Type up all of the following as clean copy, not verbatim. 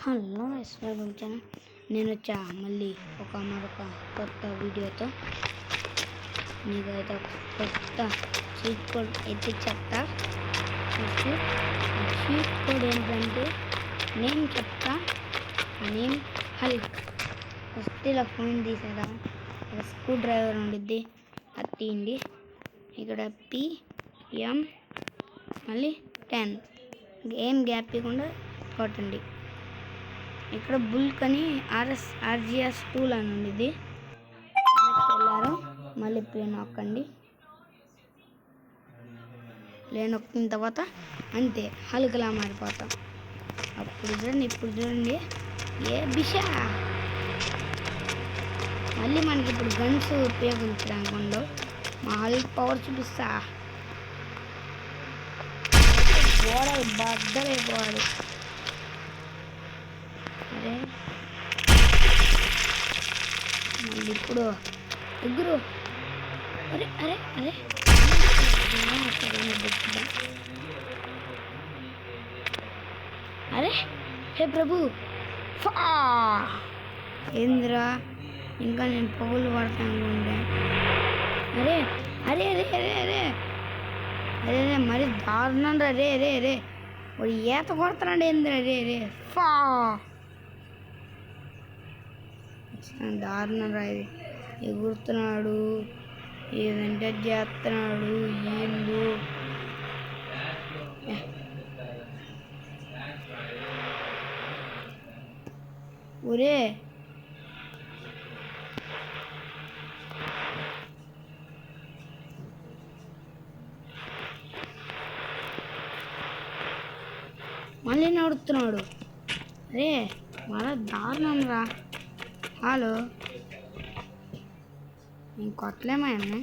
Hello welcome channel. నేను వచ్చా మళ్ళీ మరొక కొత్త వీడియోతో. మీకైతే కొత్త చీట్ కోడ్ అయితే చెప్తా. చీట్ కోడ్ ఏంటంటే నేను చెప్తా. Name Hulk. ఫస్ట్ ఇలా ఫోన్ తీసేదా, స్క్రూ డ్రైవర్ ఉండిద్ది, అది తీయండి. ఇక్కడ PM మళ్ళీ 10 ఏం గ్యాప్ ఇవ్వకుండా కొట్టండి. ఇక్కడ బుల్క్ అని RGS టూల్ అని ఉండిద్ది, వెళ్ళారు. మళ్ళీ ప్లే నొక్కండి. ప్లే నొక్కిన తర్వాత అంతే హల్క్లా మారిపోతాం. ఇప్పుడు చూడండి ఏ బిషా. మళ్ళీ మనకి ఇప్పుడు గన్స్ ఉపయోగించడానికి ఉండవు. మా హల్క్ పవర్ చూపిస్తా. గోడలు బద్దలైపోవాలి. అరే మళ్ళీ ఇప్పుడు ఎగురు. అరే అరే అరే అరే హే ప్రభు, ఏంద్రా ఇంకా నేను పొగులు పడతాను ఉండే. అరే అరే అరే అరే అరే అరే అరే మరి దారుణం రా. రే రే రే వాడు ఈత కొడుతున్నాడు. ఏంద్రా రే రే దారుణం రా. ఇది ఎగురుతున్నాడు, ఏదంటే చేస్తున్నాడు. ఏందు ఒరే మళ్ళీ నడుస్తున్నాడు. అరే మళ్ళా దారుణం రా. హలో నేను కొట్టలేమన్నా.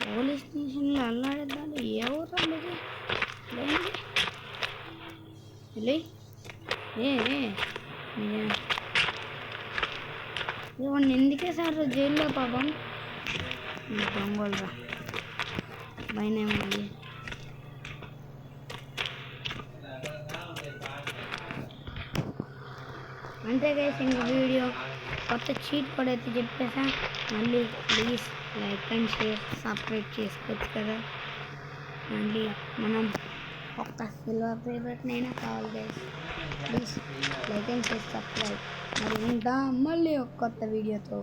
పోలీస్ స్టేషన్లో అల్లాడేద్దాం. ఎవరు రండి వాడిని ఎందుకే సార్ జైల్లో పాపం. దొంగలు రా భయమేమండి. అంతే గైస్, ఇంకో వీడియో కొత్త చీట్ కోడ్ అయితే చెప్పేసా. మళ్ళీ please like and share, subscribe చేసుకోవచ్చు కదా. మళ్ళీ మనం ఒక్క సిల్వర్ ప్లేబట్నైనా కావాలి guys. Please like and share, subscribe. మరి ఉంటా మళ్ళీ ఒక కొత్త వీడియోతో.